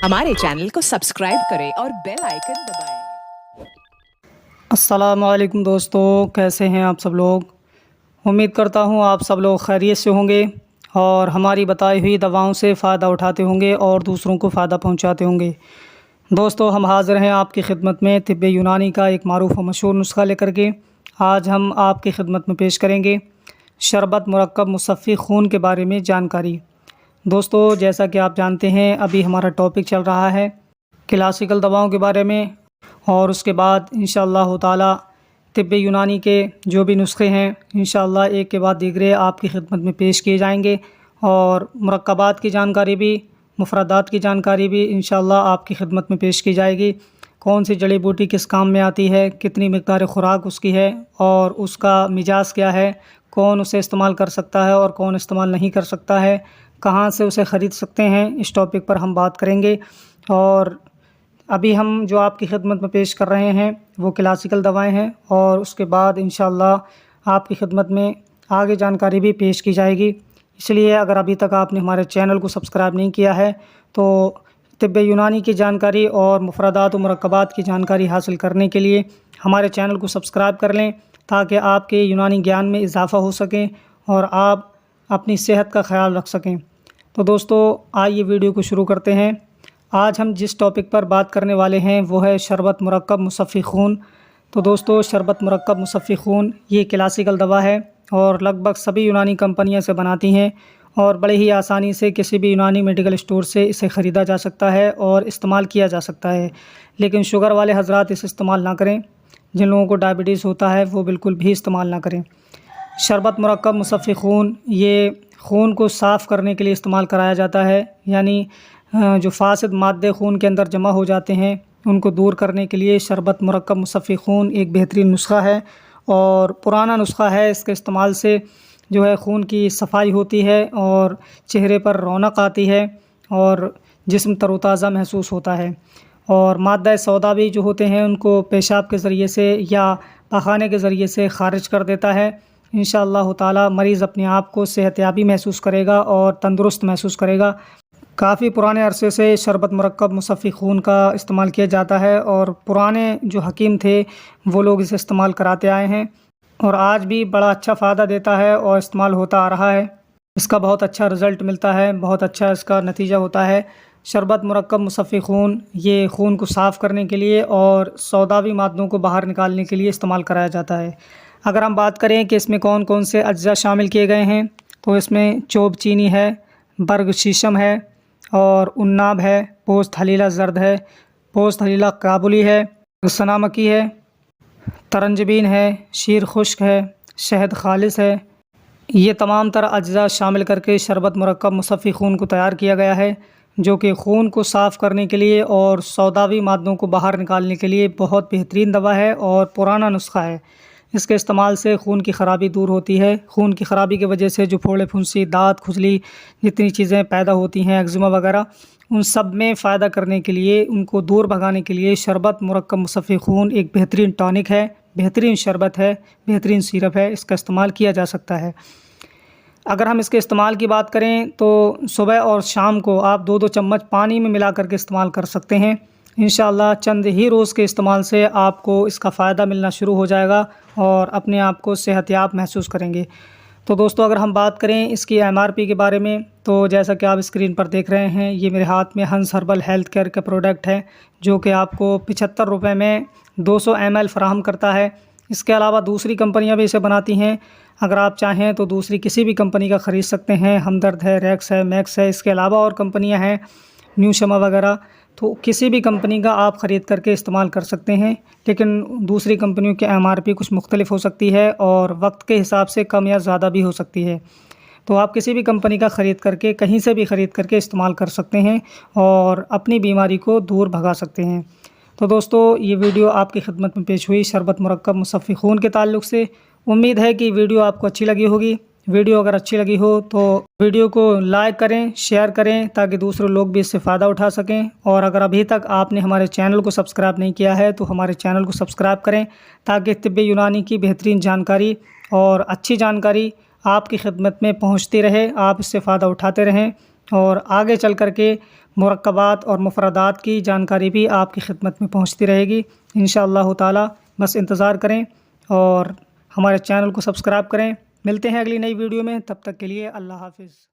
हमारे चैनल को सब्सक्राइब करें और बेल आइकन दबाएं। अस्सलाम वालेकुम दोस्तों, कैसे हैं आप सब लोग। उम्मीद करता हूं आप सब लोग खैरियत से होंगे और हमारी बताई हुई दवाओं से फ़ायदा उठाते होंगे और दूसरों को फ़ायदा पहुंचाते होंगे। दोस्तों, हम हाज़िर हैं आपकी खिदमत में तिब्बे यूनानी का एक मारूफ़ व मशहूर नुस्खा लेकर के। आज हम आपकी खिदमत में पेश करेंगे शरबत मुरक्कब मुसफ़्फ़ी खून के बारे में जानकारी। दोस्तों, जैसा कि आप जानते हैं, अभी हमारा टॉपिक चल रहा है क्लासिकल दवाओं के बारे में और उसके बाद इंशाअल्लाह ताला तिब्बे यूनानी के जो भी नुस्खे हैं इंशाअल्लाह एक के बाद दीगरे आपकी खिदमत में पेश किए जाएंगे और मुरक्कबात की जानकारी भी, मुफरदात की जानकारी भी इंशाअल्लाह आपकी खिदमत में पेश की जाएगी। कौन सी जड़ी बूटी किस काम में आती है, कितनी मिक़दार ख़ुराक उसकी है और उसका मिजाज क्या है, कौन उसे इस्तेमाल कर सकता है और कौन इस्तेमाल नहीं कर सकता है, कहाँ से उसे ख़रीद सकते हैं, इस टॉपिक पर हम बात करेंगे। और अभी हम जो आपकी खिदमत में पेश कर रहे हैं वो क्लासिकल दवाएं हैं और उसके बाद इंशाअल्लाह आपकी खिदमत में आगे जानकारी भी पेश की जाएगी। इसलिए अगर अभी तक आपने हमारे चैनल को सब्सक्राइब नहीं किया है तो तिब्बे यूनानी की जानकारी और मुफरदात व मुरक्कबात की जानकारी हासिल करने के लिए हमारे चैनल को सब्सक्राइब कर लें ताकि आपके यूनानी ज्ञान में इजाफ़ा हो सके और आप अपनी सेहत का ख्याल रख सकें। तो दोस्तों, आइए वीडियो को शुरू करते हैं। आज हम जिस टॉपिक पर बात करने वाले हैं वो है शरबत मुरक्कब मुसफ़्फ़ी खून। तो दोस्तों, शरबत मुरक्कब मुसफ़्फ़ी खून ये क्लासिकल दवा है और लगभग सभी यूनानी कंपनियां इसे बनाती हैं और बड़े ही आसानी से किसी भी यूनानी मेडिकल स्टोर से इसे ख़रीदा जा सकता है और इस्तेमाल किया जा सकता है। लेकिन शुगर वाले हज़रात इसे इस्तेमाल ना करें, जिन लोगों को डायबिटीज़ होता है वो बिल्कुल भी इस्तेमाल ना करें। शरबत मुरक्कब मुसफ़्फ़ी खून ये खून को साफ़ करने के लिए इस्तेमाल कराया जाता है, यानी जो फासिद मादे खून के अंदर जमा हो जाते हैं उनको दूर करने के लिए शरबत मुरक्कब मुसफ़्फ़ी खून एक बेहतरीन नुस्खा है और पुराना नुस्खा है। इसके इस्तेमाल से जो है खून की सफाई होती है और चेहरे पर रौनक आती है और जिस्म तरोताज़ा महसूस होता है और मादा सौदा भी जो होते हैं उनको पेशाब के ज़रिए से या पखाने के ज़रिए से ख़ारिज कर देता है। इंशाअल्लाह ताला मरीज़ अपने आप को सेहतयाबी महसूस करेगा और तंदुरुस्त महसूस करेगा। काफ़ी पुराने अरसे से शरबत मुरक्कब मुसफ़्फ़ी खून का इस्तेमाल किया जाता है और पुराने जो हकीम थे वो लोग इसे इस्तेमाल कराते आए हैं और आज भी बड़ा अच्छा फ़ायदा देता है और इस्तेमाल होता आ रहा है। इसका बहुत अच्छा रिज़ल्ट मिलता है, बहुत अच्छा इसका नतीजा होता है। शरबत मुरक्कब मुसफ़्फ़ी खून ये खून को साफ़ करने के लिए और सौदावी मादों को बाहर निकालने के लिए इस्तेमाल कराया जाता है। अगर हम बात करें कि इसमें कौन कौन से अज्जा शामिल किए गए हैं तो इसमें चोब चीनी है, बर्ग शीशम है और उन्नाब है, पोस्त हलीला ज़र्द है, पोस्त हलीला काबुली है, सनामकी है, तरंजबीन है, शीर खुश्क है, शहद खालिस है। ये तमाम तरह अज्जा शामिल करके शरबत मुरक्कब मुसफ़्फ़ी खून को तैयार किया गया है जो कि खून को साफ़ करने के लिए और सौदावी मादों को बाहर निकालने के लिए बहुत बेहतरीन दवा है और पुराना नुस्खा है। इसके इस्तेमाल से खून की ख़राबी दूर होती है। खून की ख़राबी की वजह से जो फोड़े फुंसी, दाँत, खुजली जितनी चीज़ें पैदा होती हैं, एक्जिमा वगैरह, उन सब में फ़ायदा करने के लिए, उनको दूर भगाने के लिए शरबत मुरक्कब मुसफ़्फ़ी खून एक बेहतरीन टॉनिक है, बेहतरीन शरबत है, बेहतरीन सिरप है। इसका इस्तेमाल किया जा सकता है। अगर हम इसके इस्तेमाल की बात करें तो सुबह और शाम को आप 2-2 चम्मच पानी में मिला करके इस्तेमाल कर सकते हैं। इंशाअल्लाह चंद ही रोज़ के इस्तेमाल से आपको इसका फ़ायदा मिलना शुरू हो जाएगा और अपने आप को सेहतयाब महसूस करेंगे। तो दोस्तों, अगर हम बात करें इसकी MRP के बारे में तो जैसा कि आप स्क्रीन पर देख रहे हैं, ये मेरे हाथ में हंस हर्बल हेल्थ केयर का प्रोडक्ट है जो कि आपको 75 रुपये में 200 ml फ़राहम करता है। इसके अलावा दूसरी कंपनियां भी इसे बनाती हैं। अगर आप चाहें तो दूसरी किसी भी कंपनी का ख़रीद सकते हैं। हमदर्द है, रेक्स है, मैक्स है, इसके अलावा और कंपनियां हैं, न्यू शमा वगैरह। तो किसी भी कंपनी का आप ख़रीद करके इस्तेमाल कर सकते हैं, लेकिन दूसरी कंपनियों की MRP कुछ मुख्तलिफ हो सकती है और वक्त के हिसाब से कम या ज़्यादा भी हो सकती है। तो आप किसी भी कंपनी का ख़रीद करके, कहीं से भी ख़रीद करके इस्तेमाल कर सकते हैं और अपनी बीमारी को दूर भगा सकते हैं। तो दोस्तों, ये वीडियो आपकी खिदमत में पेश हुई शरबत मुरक्कब मुसफ़्फ़ी खून के ताल्लुक़ से। उम्मीद है कि वीडियो आपको अच्छी लगी होगी। वीडियो अगर अच्छी लगी हो तो वीडियो को लाइक करें, शेयर करें ताकि दूसरे लोग भी इससे फ़ायदा उठा सकें। और अगर अभी तक आपने हमारे चैनल को सब्सक्राइब नहीं किया है तो हमारे चैनल को सब्सक्राइब करें ताकि तिब्बे यूनानी की बेहतरीन जानकारी और अच्छी जानकारी आपकी खिदमत में पहुंचती रहे, आप इससे फ़ायदा उठाते रहें। اور آگے چل کر کے مرکبات اور مفردات کی جانکاری بھی آپ کی خدمت میں پہنچتی رہے گی انشاءاللہ تعالی۔ بس انتظار کریں اور ہمارے چینل کو سبسکرائب کریں۔ ملتے ہیں اگلی نئی ویڈیو میں، تب تک کے لیے اللہ حافظ۔